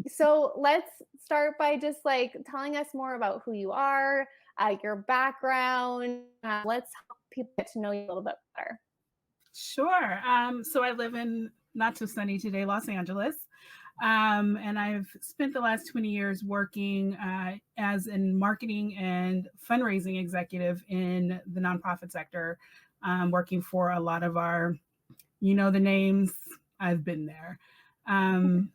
So let's start by just like telling us more about who you are, your background. Let's help people get to know you a little bit better. Sure. So I live in not so sunny today, Los Angeles. And I've spent the last 20 years working as a marketing and fundraising executive in the nonprofit sector, working for a lot of our, the names. I've been there. Um,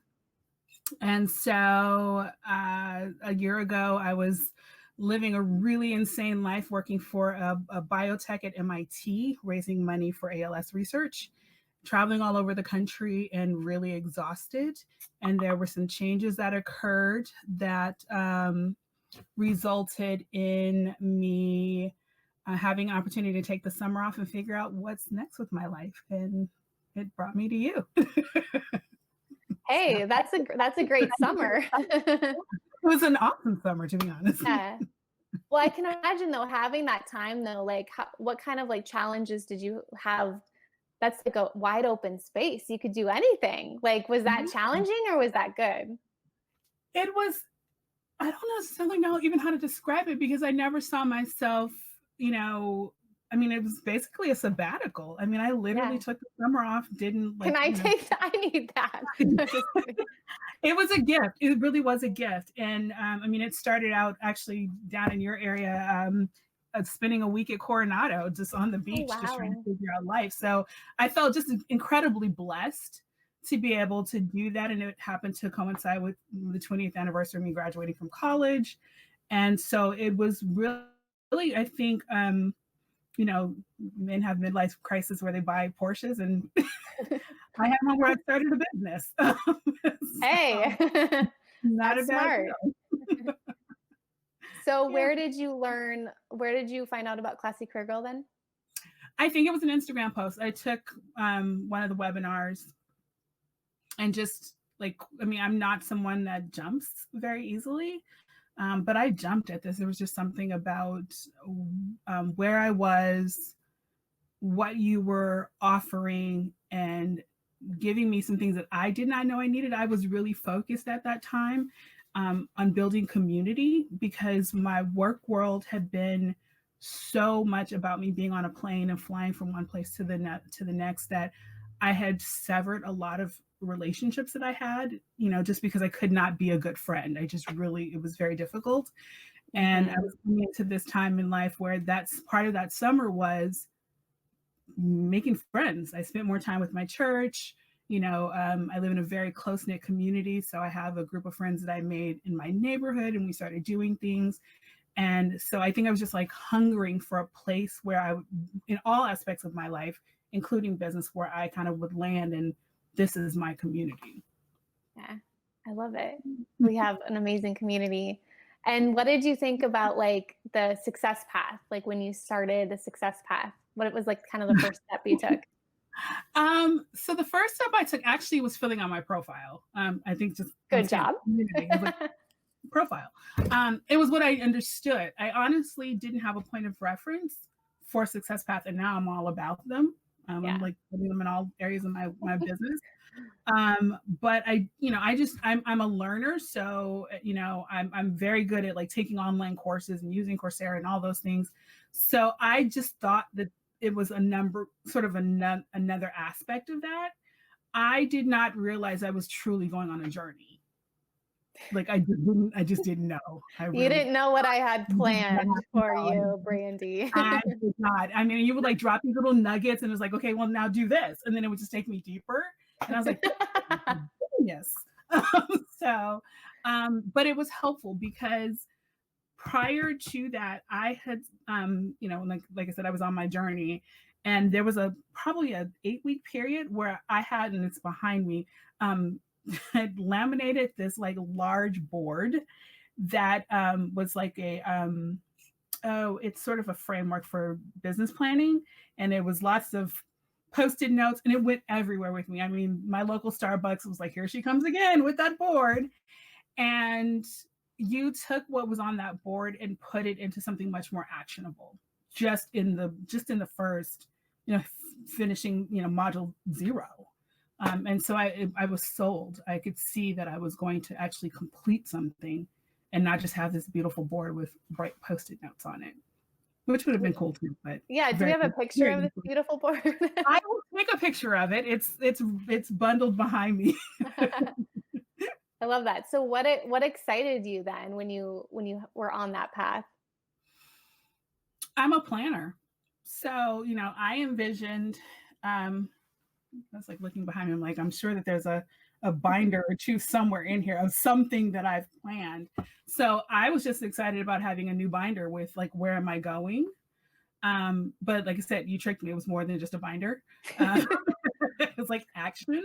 and so a year ago, I was living a really insane life working for a biotech at MIT, raising money for ALS research, traveling all over the country and really exhausted. And there were some changes that occurred that resulted in me having an opportunity to take the summer off and figure out what's next with my life. And it brought me to you. Hey, that's a great summer. It was an awesome summer, to be honest. Yeah. Well, I can imagine though having that time though, like what kind of like challenges did you have? That's like a wide open space. You could do anything. Like, was that challenging or was that good? It was, I don't necessarily know even how to describe it because I never saw myself, it was basically a sabbatical. I mean, I literally Yeah. took the summer off, didn't Can like, I take that? I need that. it was a gift. It really was a gift. And it started out actually down in your area, spending a week at Coronado, just on the Oh, beach, just trying to wow. figure out life. So I felt just incredibly blessed to be able to do that. And it happened to coincide with the 20th anniversary of me graduating from college. And so it was really, I think, men have midlife crisis where they buy Porsches, and I had one where I started a business. Hey, Not a that's bad smart. deal. So Yeah. where did you find out about Classy Career Girl then? I think it was an Instagram post. I took one of the webinars and just I'm not someone that jumps very easily, but I jumped at this. There was just something about where I was, what you were offering, and giving me some things that I did not know I needed. I was really focused at that time on building community because my work world had been so much about me being on a plane and flying from one place to the next that I had severed a lot of relationships that I had, just because I could not be a good friend. It was very difficult. And I was coming into this time in life where that's part of that summer was making friends. I spent more time with my church. I live in a very close knit community. So I have a group of friends that I made in my neighborhood and we started doing things. And so I think I was just like hungering for a place where in all aspects of my life, including business, where I kind of would land and this is my community. Yeah, I love it. We have an amazing community. And what did you think about like the success path? Like when you started the success path, what it was like kind of the first step you took? So the first step I took actually was filling out my profile. I think just Good job. community. I was like, profile. It was what I understood. I honestly didn't have a point of reference for success path, and now I'm all about them. Yeah. I'm like putting them in all areas of my business. But I'm a learner, so I'm very good at like taking online courses and using Coursera and all those things. So I just thought that it was another aspect of that. I did not realize I was truly going on a journey. Like I just didn't know. You didn't know what I had Did not planned for know. you, Brandy. I did not. I mean, you would like drop these little nuggets and it was like, okay, well now do this. And then it would just take me deeper. And I was like, yes. But it was helpful because prior to that, I had, like I said, I was on my journey, and there was probably a 8-week period where I had, and it's behind me, had laminated this like large board that was like it's sort of a framework for business planning, and it was lots of post-it notes, and it went everywhere with me. I mean, my local Starbucks was like, here she comes again with that board. And you took what was on that board and put it into something much more actionable just in the first finishing, module 0. And so I was sold. I could see that I was going to actually complete something and not just have this beautiful board with bright Post-it notes on it, which would have been cool too. But yeah, do we have a picture of this beautiful board? I will take a picture of it. It's bundled behind me. I love that. So what excited you then when you were on that path? I'm a planner. So, I envisioned, I was like looking behind me. I'm like, I'm sure that there's a binder or two somewhere in here of something that I've planned. So I was just excited about having a new binder with like, where am I going? But like I said, you tricked me. It was more than just a binder. It was like action.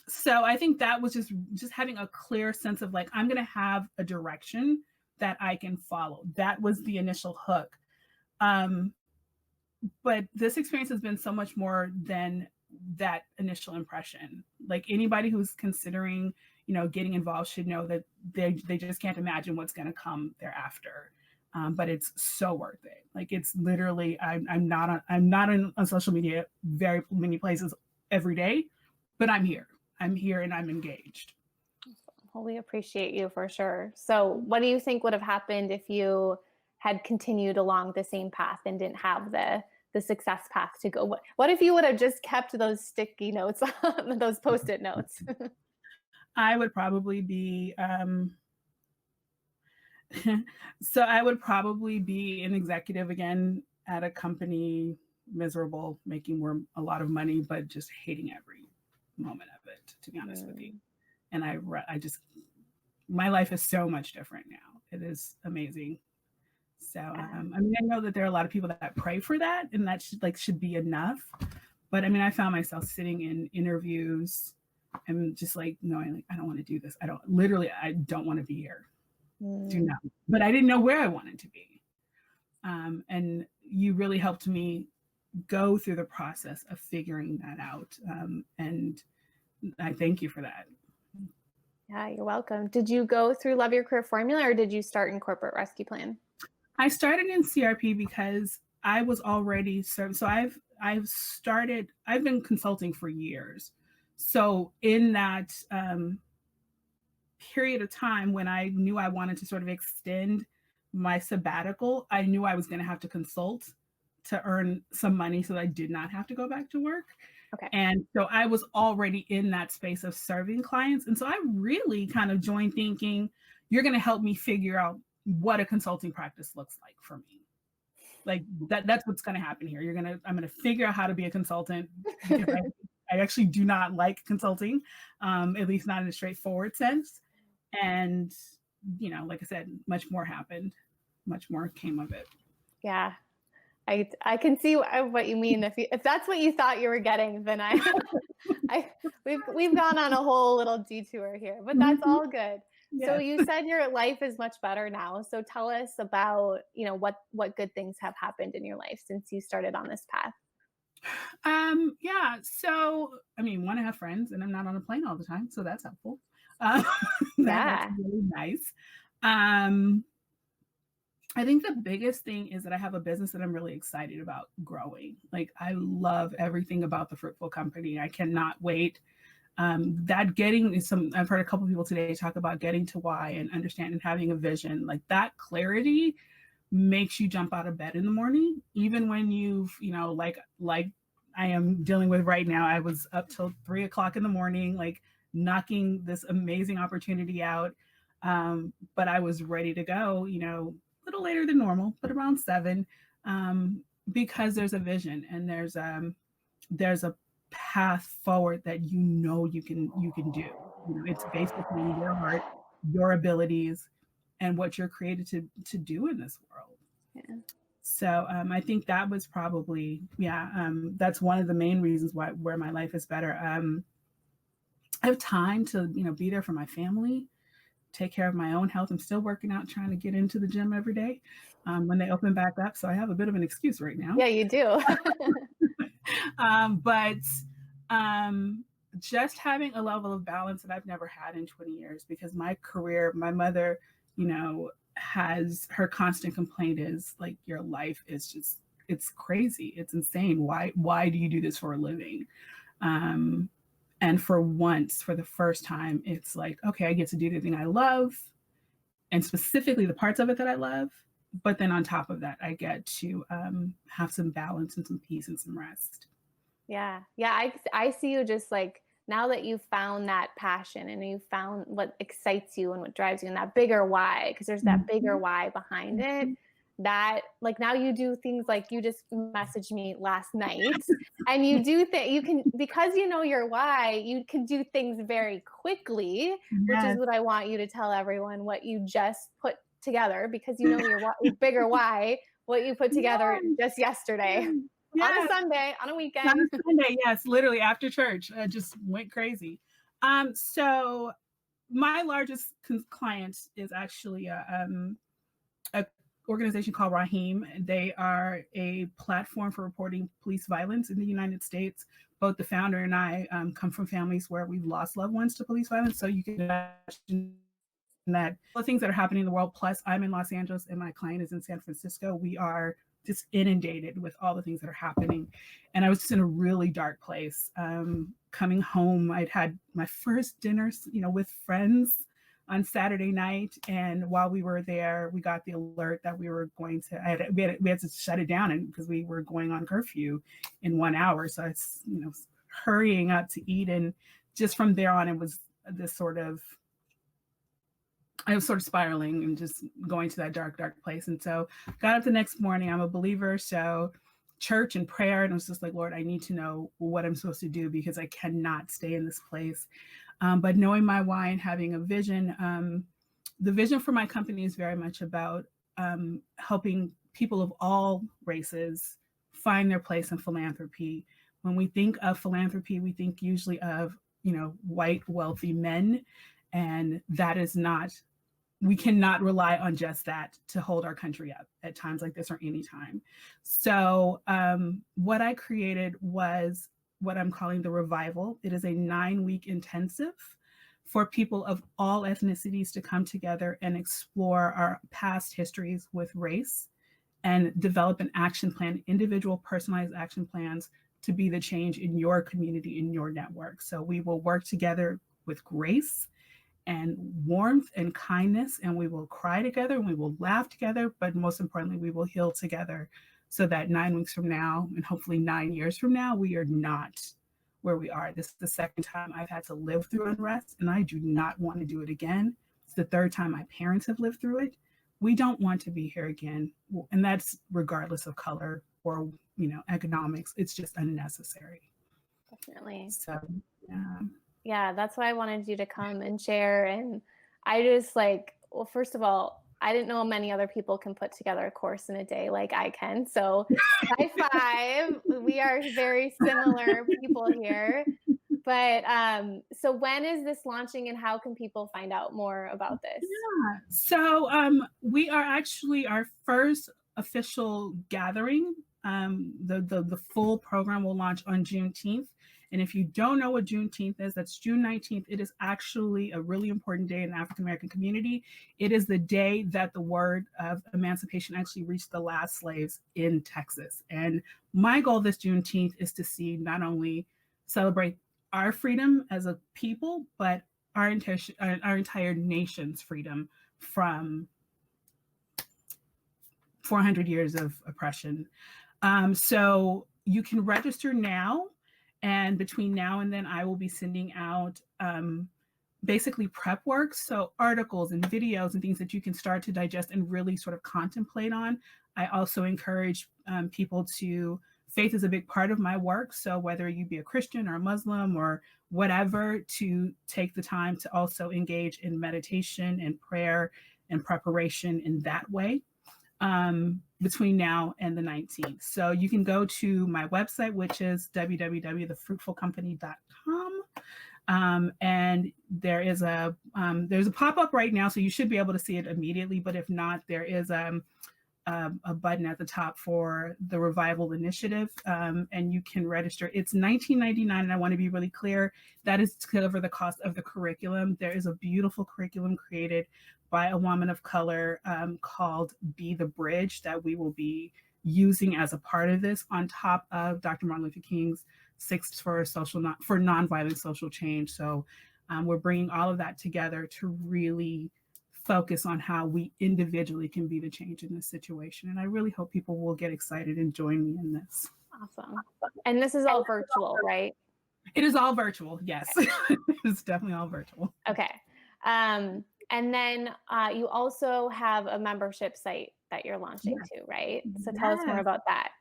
So I think that was just having a clear sense of like, I'm going to have a direction that I can follow. That was the initial hook. But this experience has been so much more than that initial impression. Like anybody who's considering, getting involved should know that they just can't imagine what's going to come thereafter. But it's so worth it. Like it's literally, I'm not on social media very many places every day, but I'm here and I'm engaged. Well, we appreciate you for sure. So what do you think would have happened if you had continued along the same path and didn't have the success path to go? What if you would have just kept those sticky notes, those Post-it notes? I would probably be, so I would probably be an executive again at a company, miserable, making a lot of money, but just hating every moment of it, to be honest with you. And I just, my life is so much different now. It is amazing. So, I know that there are a lot of people that pray for that, and that should be enough. But I found myself sitting in interviews and just like knowing, like, I don't want to do this. I don't want to be here. Do not. But I didn't know where I wanted to be. And you really helped me go through the process of figuring that out. And I thank you for that. Yeah, you're welcome. Did you go through Love Your Career Formula, or did you start in Corporate Rescue Plan? I started in CRP because I was already served. So I've been consulting for years. So in that period of time when I knew I wanted to sort of extend my sabbatical, I knew I was going to have to consult to earn some money so that I did not have to go back to work. Okay. And so I was already in that space of serving clients. And so I really kind of joined thinking, you're going to help me figure out what a consulting practice looks like for me. Like that's what's going to happen here. I'm going to figure out how to be a consultant, because I actually do not like consulting, at least not in a straightforward sense. And, like I said, much more happened, much more came of it. Yeah. I can see what you mean. If that's what you thought you were getting, then we've gone on a whole little detour here, but that's all good. Yes. So you said your life is much better now. So tell us about, what good things have happened in your life since you started on this path. Yeah. So, one, I have friends and I'm not on a plane all the time. So that's helpful. That's really nice. I think the biggest thing is that I have a business that I'm really excited about growing. Like I love everything about the Fruitful company. I cannot wait. I've heard a couple of people today talk about getting to why and understanding, having a vision. Like that clarity makes you jump out of bed in the morning, even when you've, like I am dealing with right now. I was up till 3 o'clock in the morning, like knocking this amazing opportunity out. But I was ready to go, a little later than normal, but around 7, because there's a vision and there's a path forward that you can do. It's basically your heart, your abilities, and what you're created to do in this world. Yeah. So I think that was probably, that's one of the main reasons where my life is better. I have time to be there for my family, take care of my own health. I'm still working out, trying to get into the gym every day when they open back up. So I have a bit of an excuse right now. Yeah, you do. But just having a level of balance that I've never had in 20 years, because my mother, has her constant complaint is like, your life is just, it's crazy. It's insane. Why do you do this for a living? And for once, for the first time, it's like, okay, I get to do the thing I love, and specifically the parts of it that I love. But then on top of that, I get to have some balance and some peace and some rest. Yeah. Yeah. I see you just like now that you've found that passion and you've found what excites you and what drives you and that bigger why, because there's that bigger Mhm. why behind it. That like now you do things like you just messaged me last night and you do that you can because you know your why, you can do things very quickly, which is Yes. what I want you to tell everyone what you just put together because you know your bigger why, what you put together Yes. just yesterday on a Yes. Sunday, on a On a weekend. Sunday, yes, literally after church, I just went crazy. So my largest client is actually a organization called Rahim. They are a platform for reporting police violence in the United States. Both the founder and I come from families where we've lost loved ones to police violence. So you can imagine that the things that are happening in the world, plus I'm in Los Angeles and my client is in San Francisco, we are just inundated with all the things that are happening. And I was just in a really dark place. Coming home, I'd had my first dinner, with friends on Saturday night. And while we were there, we got the alert that we were going to, we had to shut it down because we were going on curfew in 1 hour. So it's, hurrying up to eat. And just from there on, it was this sort of, I was sort of spiraling and just going to that dark, dark place. And so got up the next morning. I'm a believer. So church and prayer. And I was just like, Lord, I need to know what I'm supposed to do because I cannot stay in this place. But knowing my why and having a vision, the vision for my company is very much about helping people of all races find their place in philanthropy. When we think of philanthropy, we think usually of, white, wealthy men. And that is not, we cannot rely on just that to hold our country up at times like this or any time. So what I created was what I'm calling the Revival. It is a 9-week intensive for people of all ethnicities to come together and explore our past histories with race and develop an action plan, individual personalized action plans to be the change in your community, in your network. So we will work together with grace and warmth and kindness, and we will cry together and we will laugh together, but most importantly, we will heal together so that 9 weeks from now, and hopefully 9 years from now, we are not where we are. This is the second time I've had to live through unrest, and I do not want to do it again. It's the third time my parents have lived through it. We don't want to be here again, and that's regardless of color or economics. It's just unnecessary. Definitely. So yeah. Yeah, that's why I wanted you to come and share. And I just like, well, first of all, I didn't know many other people can put together a course in a day like I can. So high five. We are very similar people here. But so when is this launching and how can people find out more about this? Yeah. So we are actually our first official gathering. The full program will launch on Juneteenth. And if you don't know what Juneteenth is, that's June 19th. It is actually a really important day in the African American community. It is the day that the word of emancipation actually reached the last slaves in Texas. And my goal this Juneteenth is to see not only celebrate our freedom as a people, but our entire nation's freedom from 400 years of oppression. So you can register now. And between now and then, I will be sending out basically prep work. So articles and videos and things that you can start to digest and really sort of contemplate on. I also encourage people to, faith is a big part of my work. So whether you be a Christian or a Muslim or whatever, to take the time to also engage in meditation and prayer and preparation in that way. Between now and the 19th. So you can go to my website, which is www.thefruitfulcompany.com. And there's a pop-up right now, so you should be able to see it immediately. But if not, there is a button at the top for the Revival Initiative, and you can register. It's $19.99, and I want to be really clear, that is to cover the cost of the curriculum. There is a beautiful curriculum created by a woman of color called Be the Bridge that we will be using as a part of this, on top of Dr. Martin Luther King's 6 for nonviolent social change. So we're bringing all of that together to really focus on how we individually can be the change in this situation. And I really hope people will get excited and join me in this. Awesome. And this is all virtual, right? It is all virtual. Yes. Okay. It's definitely all virtual. Okay. And then you also have a membership site that you're launching too, right? So tell us more about that.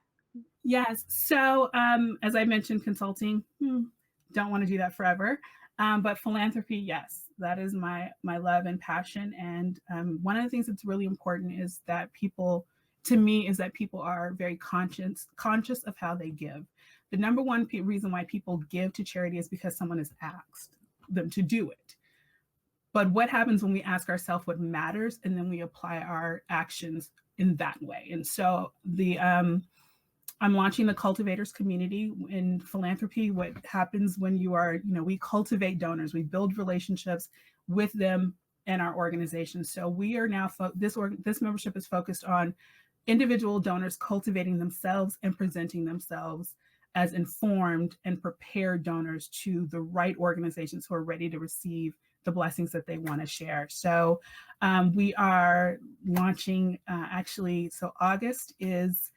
Yes. So as I mentioned, consulting, don't want to do that forever. But philanthropy, yes, that is my love and passion. And one of the things that's really important is that people are very conscious of how they give. The number one reason why people give to charity is because someone has asked them to do it. But what happens when we ask ourselves what matters and then we apply our actions in that way? And so I'm launching the cultivators community in philanthropy. What happens when we cultivate donors, we build relationships with them and our organization. So we are now, this membership is focused on individual donors cultivating themselves and presenting themselves as informed and prepared donors to the right organizations who are ready to receive the blessings that they want to share. So we are launching so August is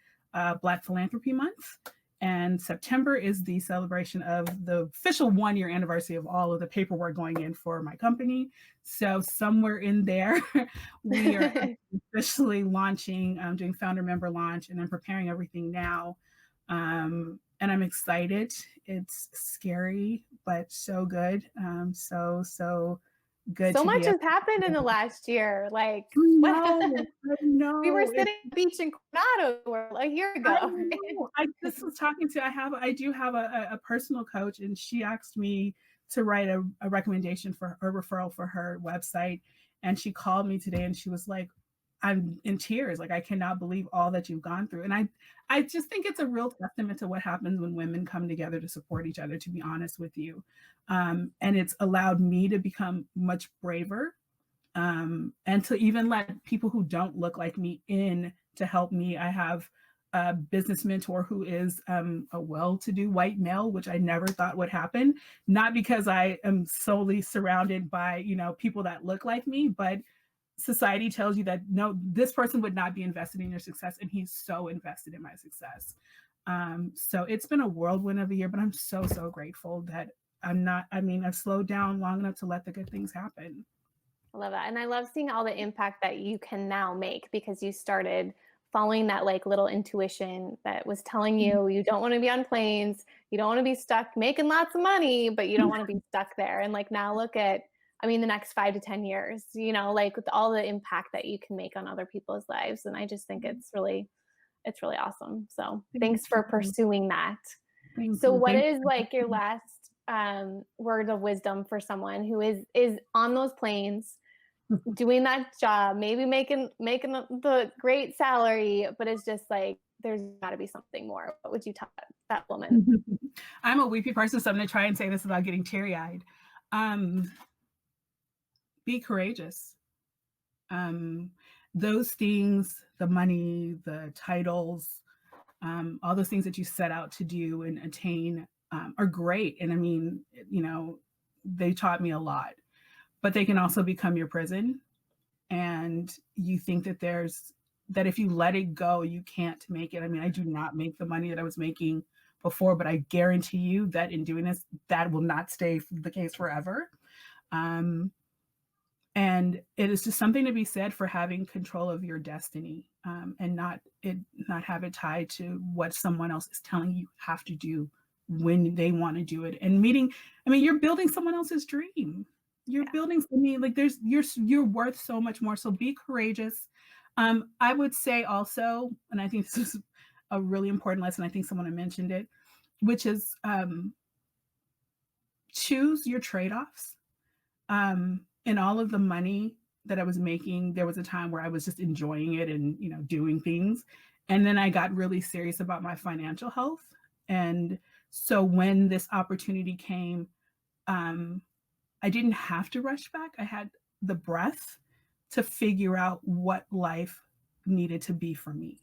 Black Philanthropy Month, and September is the celebration of the official 1-year anniversary of all of the paperwork going in for my company. So somewhere in there, we are officially launching, doing founder member launch, and then preparing everything now. And I'm excited. It's scary, but so good. So good. So much has happened in the last year. Like, I know. We were sitting on the beach in Coronado a year ago. I just was talking to, I do have a personal coach, and she asked me to write a recommendation for a referral for her website. And she called me today and she was like, I'm in tears. Like, I cannot believe all that you've gone through. And I just think it's a real testament to what happens when women come together to support each other, to be honest with you. And it's allowed me to become much braver, and to even let people who don't look like me in to help me. I have a business mentor who is a well-to-do white male, which I never thought would happen. Not because I am solely surrounded by, people that look like me, but society tells you that no, this person would not be invested in your success, and he's so invested in my success. So it's been a whirlwind of a year, but I'm so grateful that I've slowed down long enough to let the good things happen. I love that. And I love seeing all the impact that you can now make, because you started following that little intuition that was telling you don't want to be on planes, you don't want to be stuck making lots of money, but you don't want to be stuck there. And now look at, the next 5 to 10 years, with all the impact that you can make on other people's lives. And I just think it's really awesome. So thanks for pursuing that. So what is your last word of wisdom for someone who is on those planes, doing that job, maybe making the great salary, but it's just there's got to be something more? What would you tell that woman? I'm a weepy person, so I'm going to try and say this without getting teary-eyed. Be courageous. Those things, the money, the titles, all those things that you set out to do and attain are great. And they taught me a lot, but they can also become your prison. And you think that if you let it go, you can't make it. I do not make the money that I was making before, but I guarantee you that in doing this, that will not stay the case forever. And it is just something to be said for having control of your destiny, and not have it tied to what someone else is telling you have to do when they want to do it. And you're building someone else's dream. You're building, you're worth so much more. So be courageous. I would say also, and I think this is a really important lesson, I think someone had mentioned it, which is choose your trade-offs. In all of the money that I was making, there was a time where I was just enjoying it and, doing things. And then I got really serious about my financial health. And so when this opportunity came, I didn't have to rush back. I had the breath to figure out what life needed to be for me.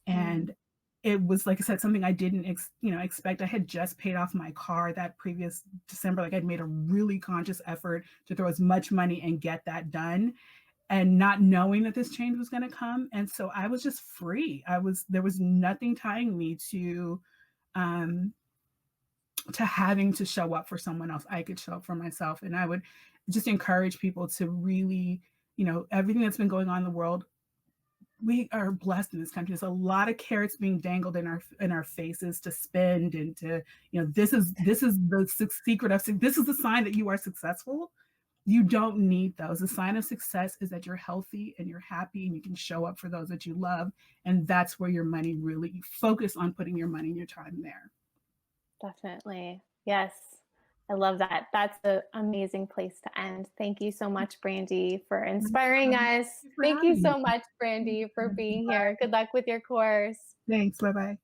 And it was, like I said, something I didn't expect. I had just paid off my car that previous December. Like, I'd made a really conscious effort to throw as much money and get that done, and not knowing that this change was going to come. And so I was just free. There was nothing tying me um to having to show up for someone else. I could show up for myself. And I would just encourage people to really, everything that's been going on in the world, we are blessed in this country. There's a lot of carrots being dangled in our faces to spend and to, this is the secret of, this is the sign that you are successful. You don't need those. The sign of success is that you're healthy and you're happy and you can show up for those that you love. And that's where your money really, focus on putting your money and your time there. Definitely. Yes. I love that. That's an amazing place to end. Thank you so much, Brandi, for inspiring us. Thank you so much, Brandi, for being here. Good luck with your course. Thanks. Bye-bye.